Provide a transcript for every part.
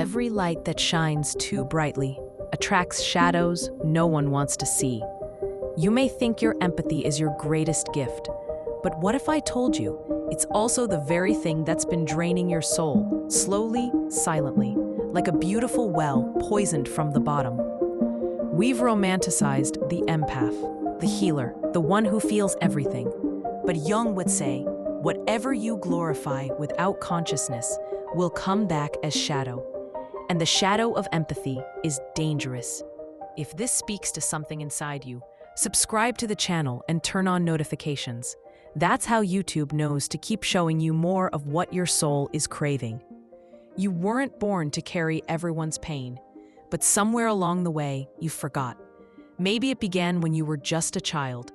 every light that shines too brightly attracts shadows no one wants to see. You may think your empathy is your greatest gift, but what if I told you it's also the very thing that's been draining your soul, slowly, silently, like a beautiful well poisoned from the bottom? We've romanticized the empath, the healer, the one who feels everything. But Jung would say, whatever you glorify without consciousness will come back as shadow. And the shadow of empathy is dangerous. If this speaks to something inside you, subscribe to the channel and turn on notifications. That's how YouTube knows to keep showing you more of what your soul is craving. You weren't born to carry everyone's pain, but somewhere along the way, you forgot. Maybe it began when you were just a child,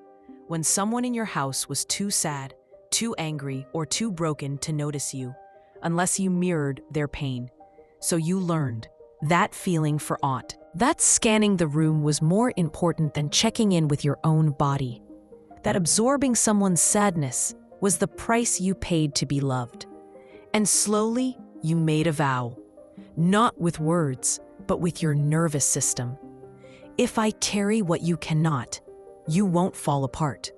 when someone in your house was too sad, too angry, or too broken to notice you, unless you mirrored their pain. So you learned that feeling for aught. That scanning the room was more important than checking in with your own body. That absorbing someone's sadness was the price you paid to be loved. And slowly, you made a vow, not with words, but with your nervous system. If I carry what you cannot, you won't fall apart.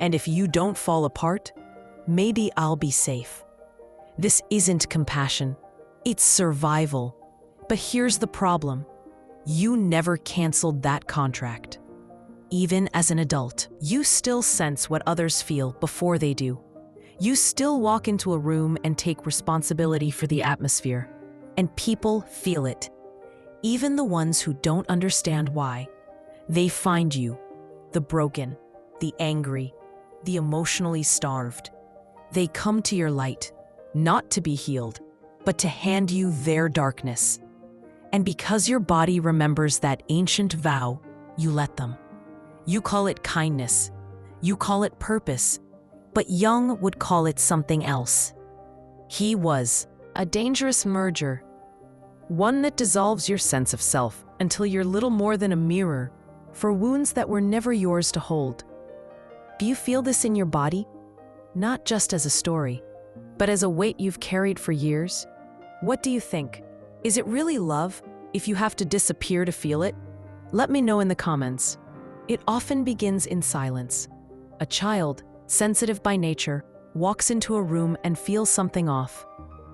And if you don't fall apart, maybe I'll be safe. This isn't compassion, it's survival. But here's the problem. You never canceled that contract. Even as an adult, you still sense what others feel before they do. You still walk into a room and take responsibility for the atmosphere, and people feel it. Even the ones who don't understand why. They find you, the broken, the angry, the emotionally starved. They come to your light, not to be healed, but to hand you their darkness. And because your body remembers that ancient vow, you let them. You call it kindness. You call it purpose. But Jung would call it something else. He was a dangerous merger, one that dissolves your sense of self until you're little more than a mirror for wounds that were never yours to hold. Do you feel this in your body? Not just as a story, but as a weight you've carried for years? What do you think? Is it really love if you have to disappear to feel it? Let me know in the comments. It often begins in silence. A child, sensitive by nature, walks into a room and feels something off.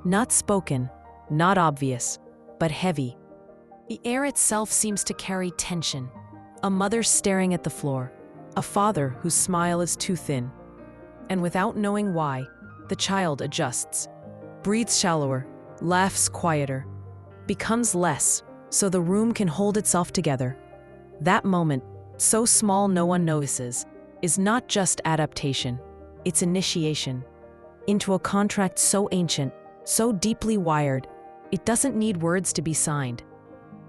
Not spoken, not obvious, but heavy. The air itself seems to carry tension. A mother staring at the floor, a father whose smile is too thin. And without knowing why, the child adjusts, breathes shallower, laughs quieter, becomes less, so the room can hold itself together. That moment, so small no one notices, is not just adaptation, it's initiation into a contract so ancient, so deeply wired, it doesn't need words to be signed.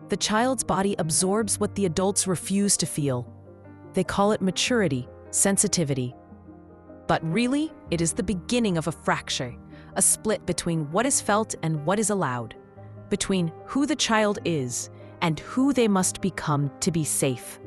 The child's body absorbs what the adults refuse to feel. They call it maturity, sensitivity. But really, it is the beginning of a fracture, a split between what is felt and what is allowed, between who the child is and who they must become to be safe.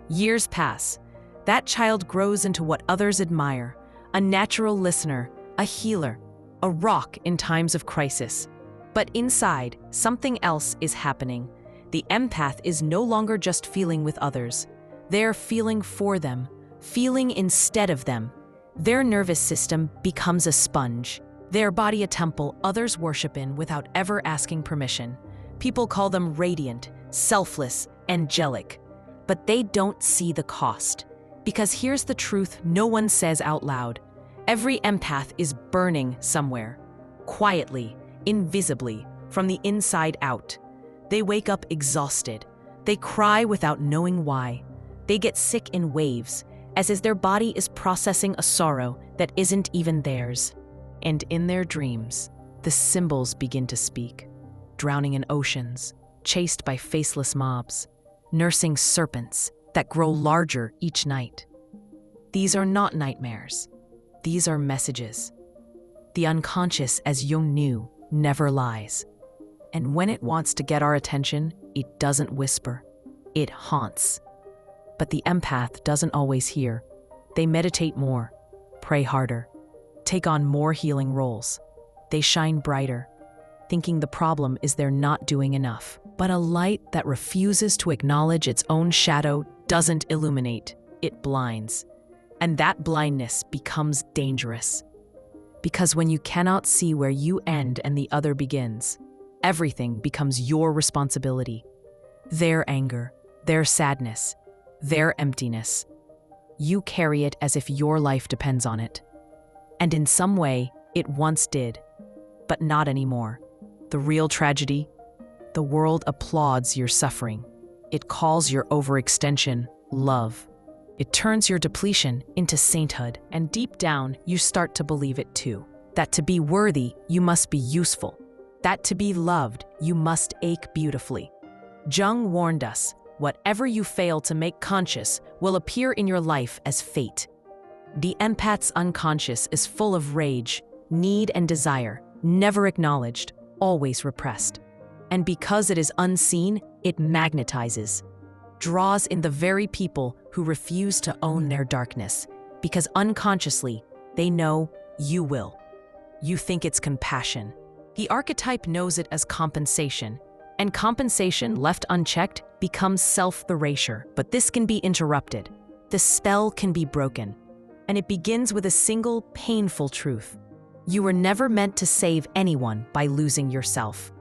Years pass. That child grows into what others admire, a natural listener, a healer, a rock in times of crisis. But inside, something else is happening. The empath is no longer just feeling with others. They're feeling for them, feeling instead of them. Their nervous system becomes a sponge, their body a temple others worship in without ever asking permission. People call them radiant, selfless, angelic. But they don't see the cost. Because here's the truth no one says out loud. Every empath is burning somewhere, quietly, invisibly, from the inside out. They wake up exhausted. They cry without knowing why. They get sick in waves, as if their body is processing a sorrow that isn't even theirs. And in their dreams, the symbols begin to speak, drowning in oceans, chased by faceless mobs, nursing serpents that grow larger each night. These are not nightmares. These are messages. The unconscious, as Jung knew, never lies. And when it wants to get our attention, it doesn't whisper. It haunts. But the empath doesn't always hear. They meditate more, pray harder, take on more healing roles. They shine brighter. thinking the problem is they're not doing enough. But a light that refuses to acknowledge its own shadow doesn't illuminate, it blinds. And that blindness becomes dangerous. Because when you cannot see where you end and the other begins, everything becomes your responsibility. Their anger, their sadness, their emptiness. You carry it as if your life depends on it. And in some way, it once did, but not anymore. The real tragedy? The world applauds your suffering. It calls your overextension love. It turns your depletion into sainthood, and deep down, you start to believe it too. That to be worthy, you must be useful. That to be loved, you must ache beautifully. Jung warned us, whatever you fail to make conscious will appear in your life as fate. The empath's unconscious is full of rage, need, and desire, never acknowledged, always repressed. And because it is unseen, it magnetizes, draws in the very people who refuse to own their darkness, because unconsciously, they know you will. You think it's compassion. The archetype knows it as compensation, and compensation left unchecked becomes self-erasure. But this can be interrupted. The spell can be broken, and it begins with a single painful truth. You were never meant to save anyone by losing yourself.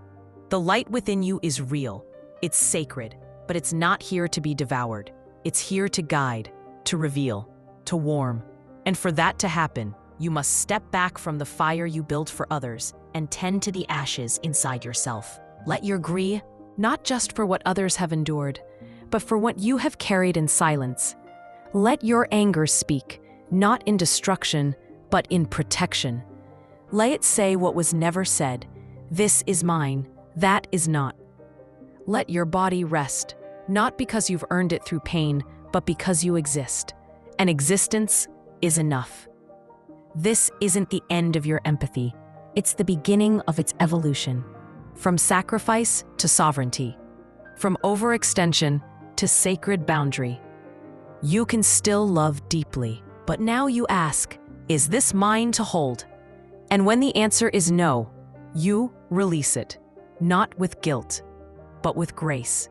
The light within you is real, it's sacred, but it's not here to be devoured. It's here to guide, to reveal, to warm. And for that to happen, you must step back from the fire you built for others and tend to the ashes inside yourself. Let your grief, not just for what others have endured, but for what you have carried in silence. Let your anger speak, not in destruction, but in protection. Let it say what was never said. This is mine, that is not. Let your body rest, not because you've earned it through pain, but because you exist. And existence is enough. This isn't the end of your empathy. It's the beginning of its evolution. From sacrifice to sovereignty. From overextension to sacred boundary. You can still love deeply, but now you ask, is this mine to hold? And when the answer is no, you release it, not with guilt, but with grace.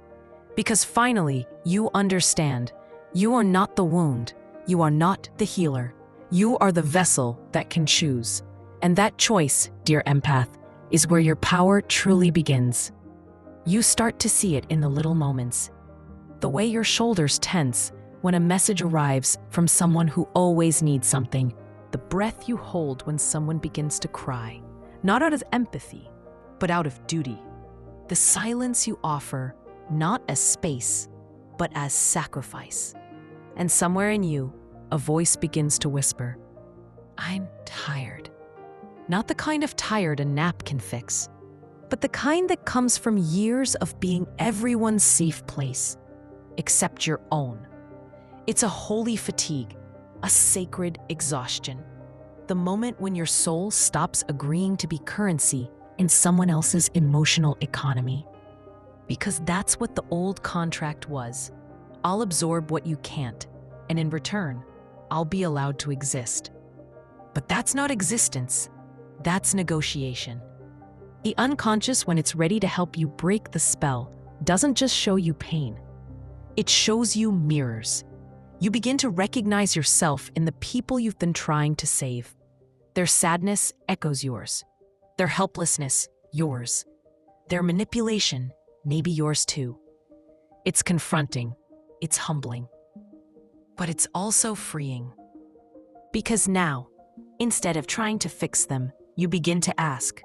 Because finally, you understand, you are not the wound, you are not the healer. You are the vessel that can choose. And that choice, dear empath, is where your power truly begins. You start to see it in the little moments. The way your shoulders tense when a message arrives from someone who always needs something. The breath you hold when someone begins to cry, not out of empathy, but out of duty. The silence you offer, not as space, but as sacrifice. And somewhere in you, a voice begins to whisper, I'm tired. Not the kind of tired a nap can fix, but the kind that comes from years of being everyone's safe place, except your own. It's a holy fatigue, a sacred exhaustion. The moment when your soul stops agreeing to be currency in someone else's emotional economy. Because that's what the old contract was. I'll absorb what you can't, and in return, I'll be allowed to exist. But that's not existence. That's negotiation. The unconscious, when it's ready to help you break the spell, doesn't just show you pain. It shows you mirrors. You begin to recognize yourself in the people you've been trying to save. Their sadness echoes yours. Their helplessness, yours. Their manipulation, maybe yours too. It's confronting. It's humbling. But it's also freeing. Because now, instead of trying to fix them, you begin to ask,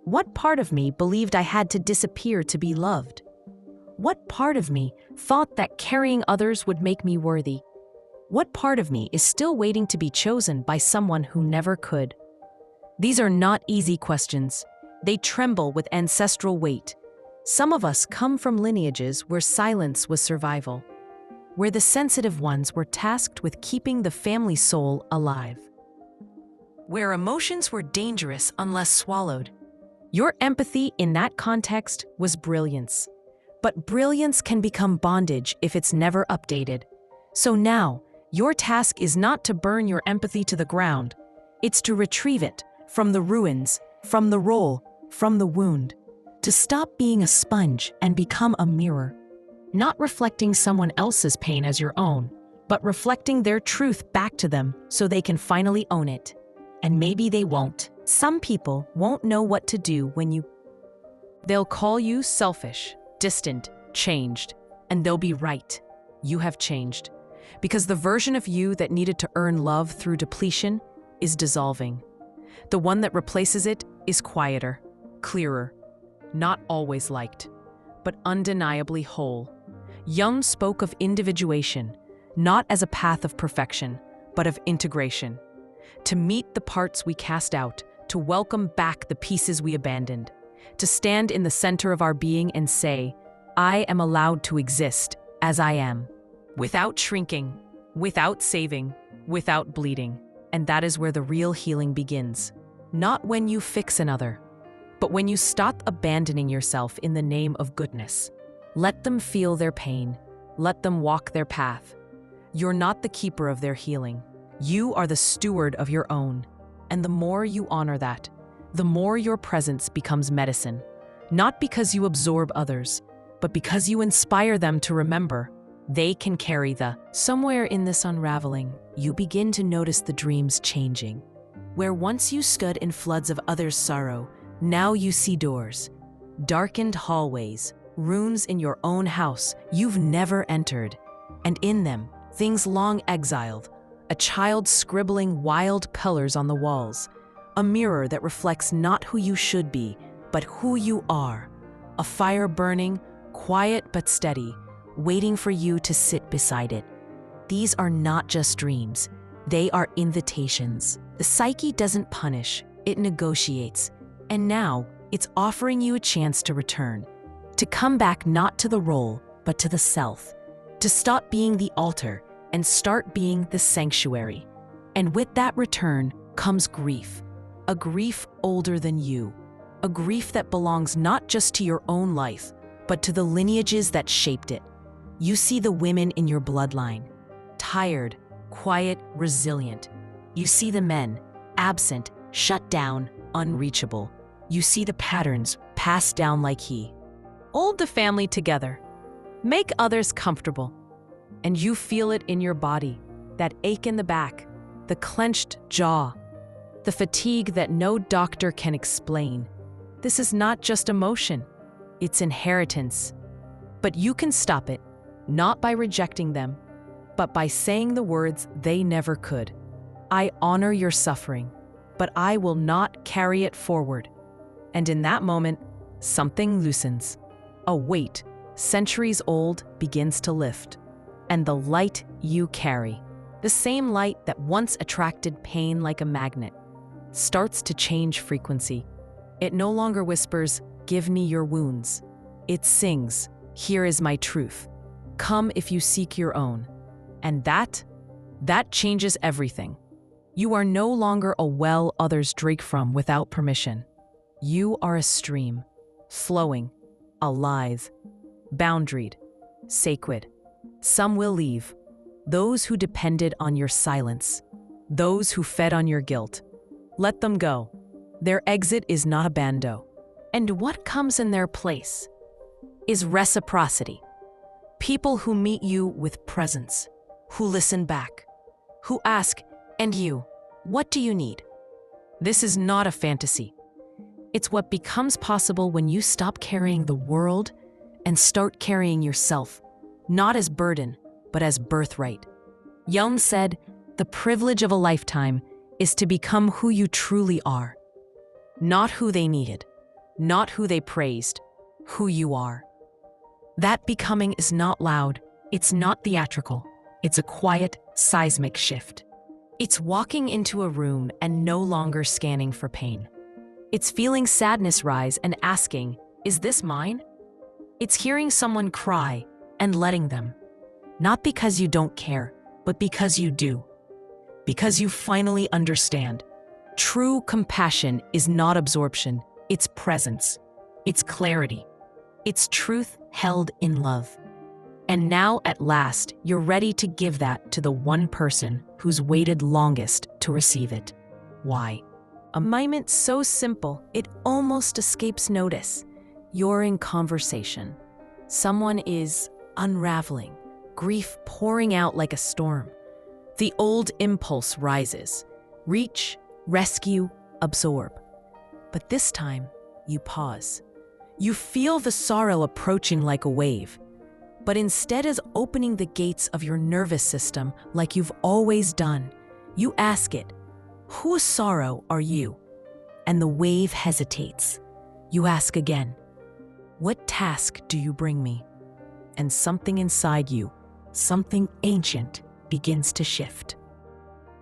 what part of me believed I had to disappear to be loved? What part of me thought that carrying others would make me worthy? What part of me is still waiting to be chosen by someone who never could? These are not easy questions. They tremble with ancestral weight. Some of us come from lineages where silence was survival, where the sensitive ones were tasked with keeping the family soul alive, where emotions were dangerous unless swallowed. Your empathy in that context was brilliance. But brilliance can become bondage if it's never updated. So now, your task is not to burn your empathy to the ground. It's to retrieve it from the ruins, from the role, from the wound, to stop being a sponge and become a mirror, not reflecting someone else's pain as your own, but reflecting their truth back to them so they can finally own it. And maybe they won't. Some people won't know what to do when they'll call you selfish, distant, changed, and they'll be right. You have changed. Because the version of you that needed to earn love through depletion is dissolving. The one that replaces it is quieter, clearer, not always liked, but undeniably whole. Jung spoke of individuation, not as a path of perfection, but of integration. To meet the parts we cast out, to welcome back the pieces we abandoned, to stand in the center of our being and say, I am allowed to exist as I am, without shrinking, without saving, without bleeding. And that is where the real healing begins. Not when you fix another, but when you stop abandoning yourself in the name of goodness. Let them feel their pain. Let them walk their path. You're not the keeper of their healing. You are the steward of your own. And the more you honor that, the more your presence becomes medicine. Not because you absorb others, but because you inspire them to remember they can carry the. Somewhere in this unraveling, you begin to notice the dreams changing. Where once you stood in floods of others' sorrow, now you see doors, darkened hallways, rooms in your own house you've never entered, and in them, things long exiled, a child scribbling wild colors on the walls, a mirror that reflects not who you should be, but who you are, a fire burning, quiet but steady, waiting for you to sit beside it. These are not just dreams, they are invitations. The psyche doesn't punish, it negotiates, and now it's offering you a chance to return, to come back not to the role, but to the self, to stop being the altar and start being the sanctuary. And with that return comes grief, a grief older than you, a grief that belongs not just to your own life, but to the lineages that shaped it. You see the women in your bloodline, tired, quiet, resilient. You see the men, absent, shut down, unreachable. You see the patterns passed down like he. Hold the family together. Make others comfortable. And you feel it in your body, that ache in the back, the clenched jaw, the fatigue that no doctor can explain. This is not just emotion, it's inheritance. But you can stop it, not by rejecting them, but by saying the words they never could. I honor your suffering, but I will not carry it forward. And in that moment, something loosens. A weight, centuries old, begins to lift. And the light you carry, the same light that once attracted pain like a magnet, starts to change frequency. It no longer whispers, "Give me your wounds." It sings, "Here is my truth. Come if you seek your own." And that changes everything. You are no longer a well others drink from without permission. You are a stream, flowing, alive, boundaried, sacred. Some will leave, those who depended on your silence, those who fed on your guilt. Let them go. Their exit is not abando. And what comes in their place is reciprocity. People who meet you with presence, who listen back, who ask, "And you, what do you need?" This is not a fantasy. It's what becomes possible when you stop carrying the world and start carrying yourself, not as burden, but as birthright. Jung said, "The privilege of a lifetime is to become who you truly are. Not who they needed, not who they praised, who you are." That becoming is not loud, it's not theatrical, it's a quiet, seismic shift. It's walking into a room and no longer scanning for pain. It's feeling sadness rise and asking, "Is this mine?" It's hearing someone cry and letting them. Not because you don't care, but because you do. Because you finally understand. True compassion is not absorption, it's presence. It's clarity. It's truth held in love. And now, at last, you're ready to give that to the one person who's waited longest to receive it. Why? A moment so simple, it almost escapes notice. You're in conversation. Someone is unraveling, grief pouring out like a storm. The old impulse rises. Reach, rescue, absorb. But this time, you pause. You feel the sorrow approaching like a wave. But instead of opening the gates of your nervous system like you've always done, you ask it, "Whose sorrow are you?" And the wave hesitates. You ask again, "What task do you bring me?" And something inside you, something ancient, begins to shift.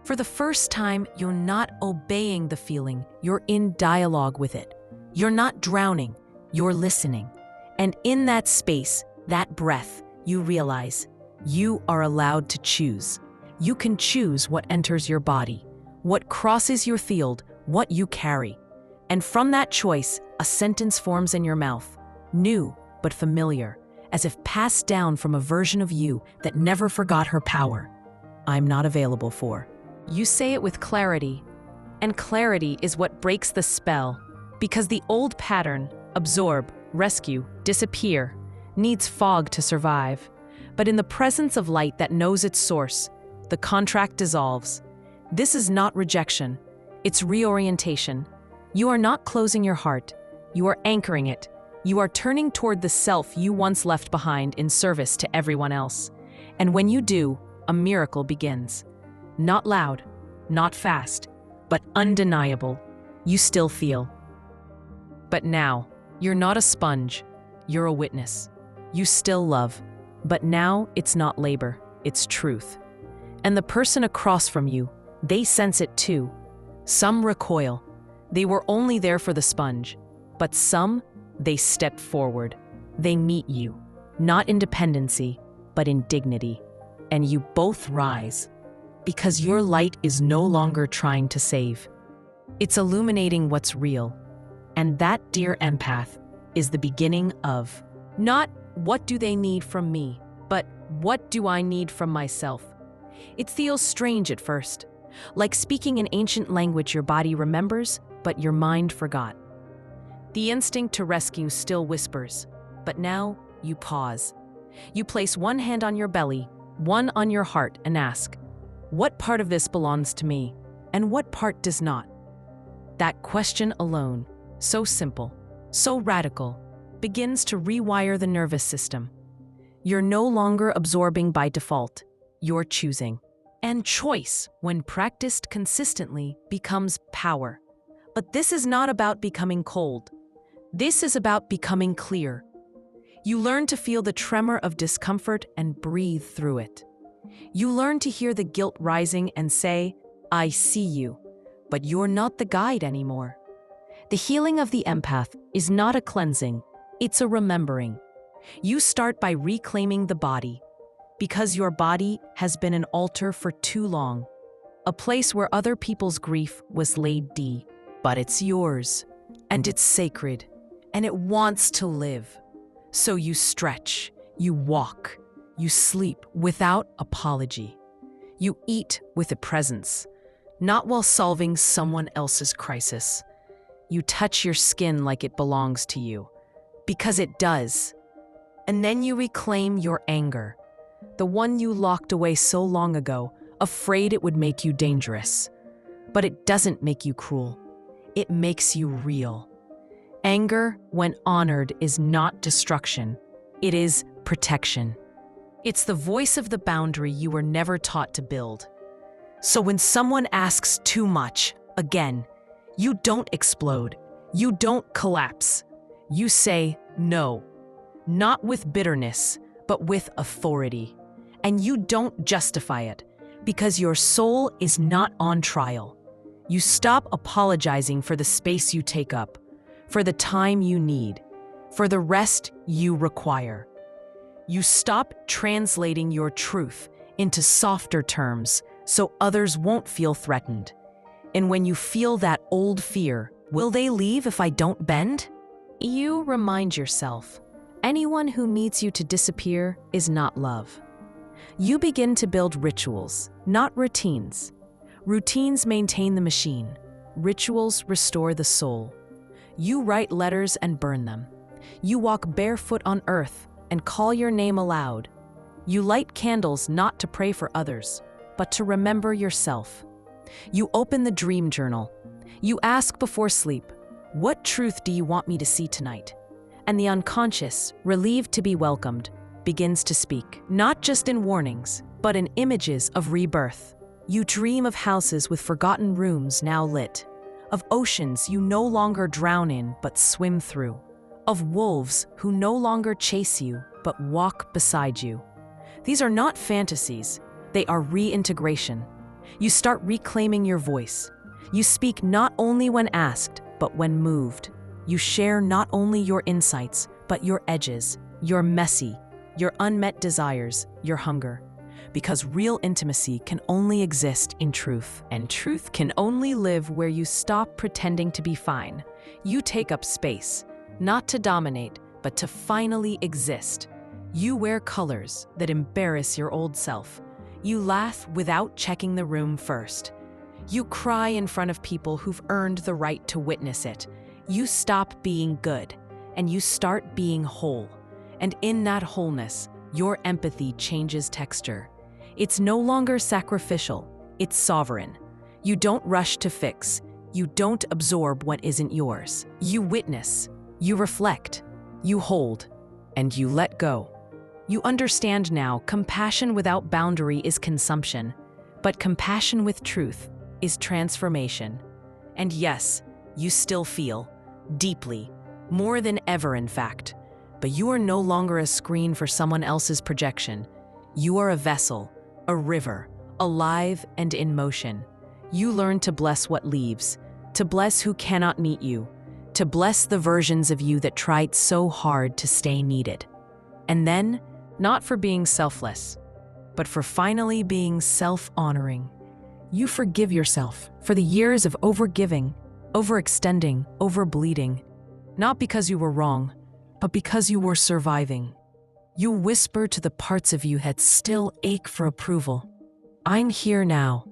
For the first time, you're not obeying the feeling, you're in dialogue with it. You're not drowning, you're listening. And in that space, that breath, you realize you are allowed to choose. You can choose what enters your body, what crosses your field, what you carry. And from that choice, a sentence forms in your mouth, new but familiar, as if passed down from a version of you that never forgot her power. "I'm not available for." You say it with clarity, and clarity is what breaks the spell, because the old pattern, absorb, rescue, disappear, needs fog to survive. But in the presence of light that knows its source, the contract dissolves. This is not rejection, it's reorientation. You are not closing your heart, you are anchoring it. You are turning toward the self you once left behind in service to everyone else. And when you do, a miracle begins. Not loud, not fast, but undeniable. You still feel. But now, you're not a sponge, you're a witness. You still love, but now it's not labor, it's truth. And the person across from you, they sense it too. Some recoil. They were only there for the sponge. But some, they step forward. They meet you, not in dependency, but in dignity. And you both rise, because your light is no longer trying to save. It's illuminating what's real. And that, dear empath, is the beginning of not what do they need from me, but what do I need from myself. It feels strange at first, like speaking an ancient language your body remembers, but your mind forgot. The instinct to rescue still whispers, but now you pause. You place one hand on your belly, one on your heart, and ask, what part of this belongs to me, and what part does not? That question alone, so simple, so radical, begins to rewire the nervous system. You're no longer absorbing by default, you're choosing. And choice, when practiced consistently, becomes power. But this is not about becoming cold. This is about becoming clear. You learn to feel the tremor of discomfort and breathe through it. You learn to hear the guilt rising and say, I see you, but you're not the guide anymore. The healing of the empath is not a cleansing, it's a remembering. You start by reclaiming the body, because your body has been an altar for too long, a place where other people's grief was laid deep. But it's yours, and it's sacred, and it wants to live. So you stretch, you walk, you sleep without apology. You eat with a presence, not while solving someone else's crisis. You touch your skin like it belongs to you, because it does. And then you reclaim your anger, the one you locked away so long ago, afraid it would make you dangerous. But it doesn't make you cruel. It makes you real. Anger, when honored, is not destruction. It is protection. It's the voice of the boundary you were never taught to build. So when someone asks too much, again, you don't explode. You don't collapse. You say no. Not with bitterness, but with authority. And you don't justify it, because your soul is not on trial. You stop apologizing for the space you take up, for the time you need, for the rest you require. You stop translating your truth into softer terms so others won't feel threatened. And when you feel that old fear, will they leave if I don't bend? You remind yourself, anyone who needs you to disappear is not love. You begin to build rituals, not routines. Routines maintain the machine. Rituals restore the soul. You write letters and burn them. You walk barefoot on earth and call your name aloud. You light candles not to pray for others, but to remember yourself. You open the dream journal. You ask before sleep, "What truth do you want me to see tonight?" And the unconscious, relieved to be welcomed, begins to speak, not just in warnings, but in images of rebirth. You dream of houses with forgotten rooms now lit, of oceans you no longer drown in but swim through, of wolves who no longer chase you but walk beside you. These are not fantasies, they are reintegration. You start reclaiming your voice. You speak not only when asked, but when moved. You share not only your insights, but your edges, your messy, your unmet desires, your hunger. Because real intimacy can only exist in truth, and truth can only live where you stop pretending to be fine. You take up space, not to dominate, but to finally exist. You wear colors that embarrass your old self. You laugh without checking the room first. You cry in front of people who've earned the right to witness it. You stop being good, and you start being whole. And in that wholeness, your empathy changes texture. It's no longer sacrificial, it's sovereign. You don't rush to fix. You don't absorb what isn't yours. You witness, you reflect, you hold, and you let go. You understand now, compassion without boundary is consumption, but compassion with truth is transformation. And yes, you still feel, deeply, more than ever in fact, but you are no longer a screen for someone else's projection. You are a vessel, a river, alive and in motion. You learn to bless what leaves, to bless who cannot meet you, to bless the versions of you that tried so hard to stay needed. And then, not for being selfless, but for finally being self-honoring. You forgive yourself for the years of overgiving, overextending, overbleeding, not because you were wrong, but because you were surviving. You whisper to the parts of you that still ache for approval, "I'm here now."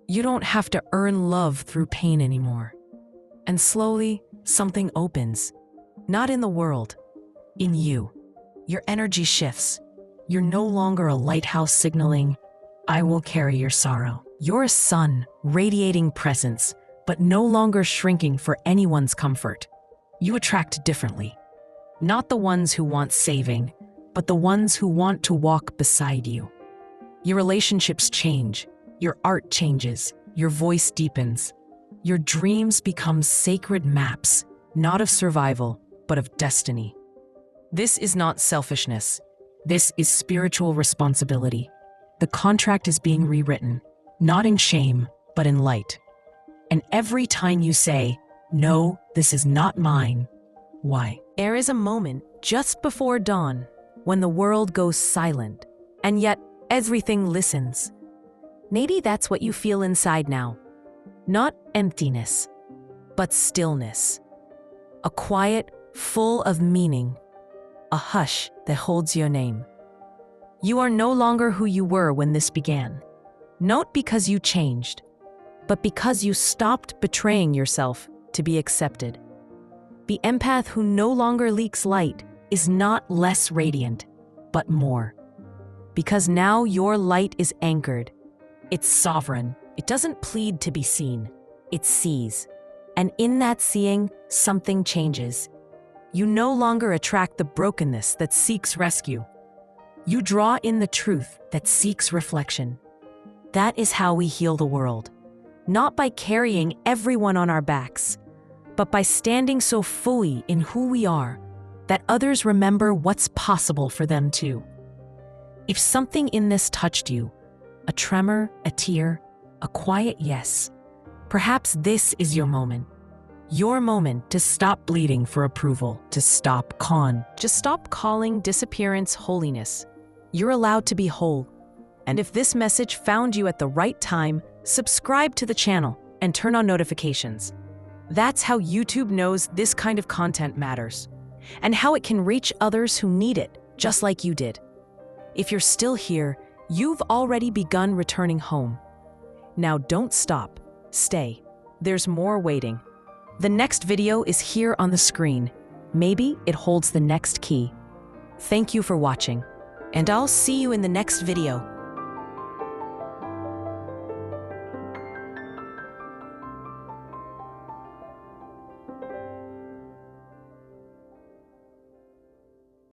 You don't have to earn love through pain anymore. And slowly, something opens. Not in the world, in you. Your energy shifts. You're no longer a lighthouse signaling, "I will carry your sorrow." You're a sun, radiating presence, but no longer shrinking for anyone's comfort. You attract differently. Not the ones who want saving, but the ones who want to walk beside you. Your relationships change, your art changes, your voice deepens. Your dreams become sacred maps, not of survival, but of destiny. This is not selfishness. This is spiritual responsibility. The contract is being rewritten, not in shame, but in light. And every time you say, "No, this is not mine," why? There is a moment just before dawn when the world goes silent, and yet everything listens. Maybe that's what you feel inside now. Not emptiness, but stillness. A quiet, full of meaning. A hush that holds your name. You are no longer who you were when this began. Not because you changed, but because you stopped betraying yourself to be accepted. The empath who no longer leaks light is not less radiant, but more. Because now your light is anchored. It's sovereign. It doesn't plead to be seen. It sees. And in that seeing, something changes. You no longer attract the brokenness that seeks rescue. You draw in the truth that seeks reflection. That is how we heal the world. Not by carrying everyone on our backs, but by standing so fully in who we are that others remember what's possible for them too. If something in this touched you, a tremor, a tear, a quiet yes, perhaps this is your moment. Your moment to stop bleeding for approval, to stop Just stop calling disappearance holiness. You're allowed to be whole. And if this message found you at the right time, subscribe to the channel and turn on notifications. That's how YouTube knows this kind of content matters, and how it can reach others who need it, just like you did. If you're still here, you've already begun returning home. Now don't stop, stay. There's more waiting. The next video is here on the screen. Maybe it holds the next key. Thank you for watching, and I'll see you in the next video.